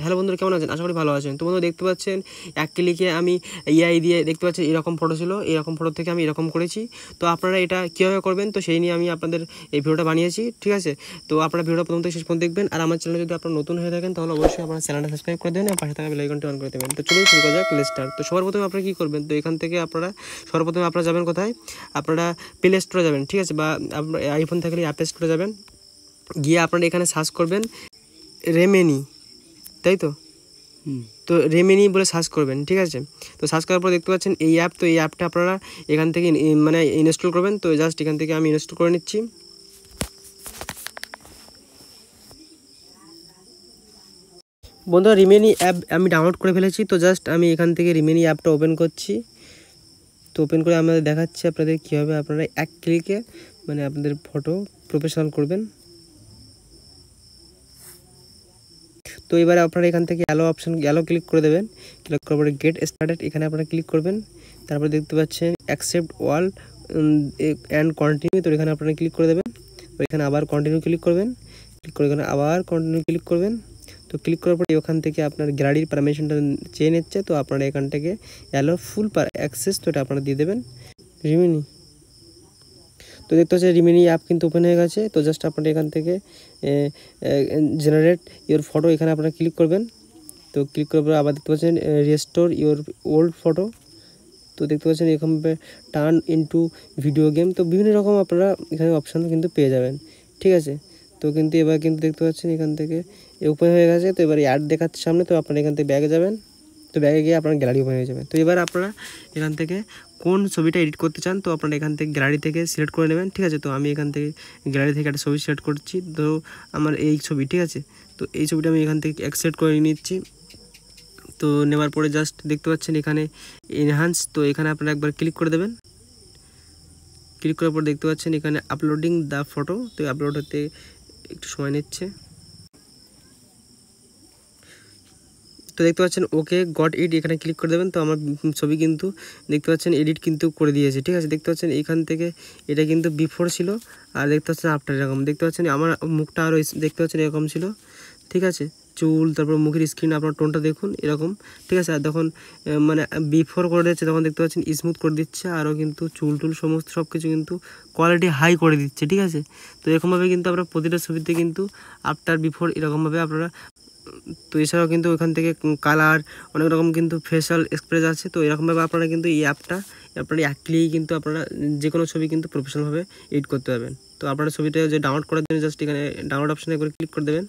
Hello বন্ধুরা, কেমন আছেন? আশা করি ভালো আছেন। তো বন্ধুরা দেখতে পাচ্ছেন এক ক্লিকে আমি এআই দিয়ে দেখতে পাচ্ছেন এরকম ফটো ছিল, এরকম ফটো থেকে আমি এরকম করেছি। তো আপনারা এটা কীভাবে করবেন তো সেই নিয়ে আমি আপনাদের এই ভিডিওটা বানিয়েছি, ঠিক আছে? তো আপনারা ভিডিওটা প্রথম থেকে শেষ পর্যন্ত দেখবেন। আর আমার চ্যানেলে যদি আপনারা নতুন হয়ে থাকেন তাহলে অবশ্যই আপনার চ্যানেলটা সাবস্ক্রাইব করে দেবেন এবং পাশে থাকা বেল আইকনটি অন করে দেবেন। তো চলুন শুরু করা যাক, লেটস স্টার্ট। তো সবার প্রথমে আপনারা কী করবেন, তো এখান থেকে আপনারা সর্বপ্রথমে আপনারা যাবেন কোথায়, আপনারা প্লে স্টোরে যাবেন, ঠিক আছে? বা আপনার আইফোন থাকলে অ্যাপ স্টোরে যাবেন, গিয়ে আপনারা এখানে সার্চ করবেন রেমেনি, তাই তো? তো রেমেনি বলে সার্চ করবেন, ঠিক আছে? তো সার্চ করার পর দেখতে পাচ্ছেন এই অ্যাপ। তো এই অ্যাপটা আপনারা এখান থেকে মানে ইনস্টল করবেন। তো জাস্ট এখান থেকে আমি ইনস্টল করে নিচ্ছি। বন্ধুরা রিমেনি অ্যাপ আমি ডাউনলোড করে ফেলেছি। তো জাস্ট আমি এখান থেকে রিমেনি অ্যাপটা ওপেন করছি। তো ওপেন করে আমাদের দেখাচ্ছি আপনাদের কীভাবে আপনারা এক ক্লিকে মানে আপনাদের ফটো প্রফেশনাল করবেন। তো এবারে আপনারা এখান থেকে অ্যালো ক্লিক করে দেবেন। ক্লিক করার পরে গেট স্টার্টেড এখানে আপনারা ক্লিক করবেন। তারপরে দেখতে পাচ্ছেন অ্যাকসেপ্ট অল অ্যান্ড কন্টিনিউ, তো এখানে আপনারা ক্লিক করে দেবেন। তো এখানে আবার কন্টিনিউ ক্লিক করবেন, ক্লিক করে এখানে আবার কন্টিনিউ ক্লিক করবেন। তো ক্লিক করার পরে ওখান থেকে আপনার গ্যালারির পারমিশনটা চেয়ে নিচ্ছে। তো আপনারা এখান থেকে অ্যালো ফুল অ্যাক্সেস, তো এটা আপনারা দিয়ে দেবেন রিমেনি। তো দেখতে পাচ্ছেন রিমেনি অ্যাপ কিন্তু ওপেন হয়ে গেছে। তো জাস্ট আপনারা এখান থেকে জেনারেট ইওর ফটো এখানে আপনারা ক্লিক করবেন। তো ক্লিক করার পরে আবার দেখতে পাচ্ছেন রেস্টোর ইওর ওল্ড ফটো। তো দেখতে পাচ্ছেন এরকমভাবে টার্ন ইনটু ভিডিও গেম। তো বিভিন্ন রকম আপনারা এখানে অপশান কিন্তু পেয়ে যাবেন, ঠিক আছে? তো কিন্তু এবার কিন্তু দেখতে পাচ্ছেন এখান থেকে ওপেন হয়ে গেছে। তো এবার অ্যাড দেখাচ্ছে সামনে। তো আপনারা এখান থেকে ব্যাগে যাবেন। তো ব্যাগে গিয়ে আপনার গ্যালারি ওপেন হয়ে যাবে। তো এবার আপনারা এখান থেকে কোন ছবিটা এডিট করতে চান তো আপনারা এখান থেকে গ্যালারি থেকে সিলেক্ট করে নেবেন, ঠিক আছে? তো আমি এখান থেকে গ্যালারি থেকে একটা ছবি সিলেক্ট করছি। তো আমার এই ছবি, ঠিক আছে? তো এই ছবিটা আমি এখান থেকে সিলেক্ট করে নিচ্ছি। তো নেওয়ার পরে জাস্ট দেখতে পাচ্ছেন এখানে এনহান্স, তো এখানে আপনারা একবার ক্লিক করে দেবেন। ক্লিক করার পর দেখতে পাচ্ছেন এখানে আপলোডিং দ্য ফটো। তো আপলোড হতে একটু সময় নিচ্ছে। তো দেখতে পাচ্ছেন ওকে গট ইট এখানে ক্লিক করে দেবেন। তো আমার ছবি কিন্তু দেখতে পাচ্ছেন এডিট কিন্তু করে দিয়েছে, ঠিক আছে? দেখতে পাচ্ছেন এখান থেকে এটা কিন্তু বিফোর ছিল, আর দেখতে পাচ্ছেন আফটার এরকম। দেখতে পাচ্ছেন আমার মুখটা আরও দেখতে পাচ্ছেন এরকম ছিল, ঠিক আছে? চুল, তারপর মুখের স্ক্রিন আপনার টোনটা দেখুন এরকম, ঠিক আছে? আর তখন মানে বিফোর করে দিচ্ছে তখন দেখতে পাচ্ছেন স্মুথ করে দিচ্ছে, আরও কিন্তু চুল টুল সমস্ত সব কিছু কিন্তু কোয়ালিটি হাই করে দিচ্ছে, ঠিক আছে? তো এরকমভাবে কিন্তু আপনারা প্রতিটা ছবিতে কিন্তু আফটার বিফোর এরকমভাবে আপনারা। তো এছাড়াও কিন্তু ওখান থেকে কালার অনেক রকম কিন্তু ফেশিয়াল এক্সপ্রেস আছে। তো এরকমভাবে আপনারা কিন্তু এই অ্যাপটা আপনারা একলিই কিন্তু আপনারা যে কোনো ছবি কিন্তু প্রফেশনালভাবে এডিট করতে পারবেন। তো আপনারা ছবিটা যে ডাউনলোড করার জন্য জাস্ট এখানে ডাউনলোড অপশানে একবার ক্লিক করে দেবেন।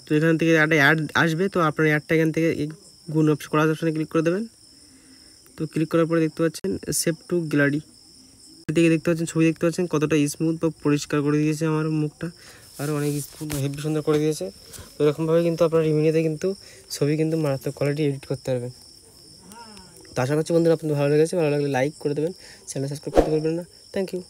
তো এখান থেকে একটা অ্যাড আসবে। তো আপনার অ্যাডটা এখান থেকে গুণ করার অপশানে ক্লিক করে দেবেন। তো ক্লিক করার পরে দেখতে পাচ্ছেন সেভ টু গ্যালারি থেকে দেখতে পাচ্ছেন ছবি দেখতে পাচ্ছেন কতটা স্মুথ বা পরিষ্কার করে দিয়েছে আমার মুখটা, আরও অনেক স্মুথ হেভি সুন্দর করে দিয়েছে। তো এরকমভাবে কিন্তু আপনার রিমিনিতে কিন্তু ছবি কিন্তু মারাত্মক কোয়ালিটি এডিট করতে পারবেন। তো আশা করছি বন্ধুরা আপনাদের ভালো লেগেছে। ভালো লাগলে লাইক করে দেবেন, চ্যানেল সাবস্ক্রাইব করতে পারবেন না। Thank you.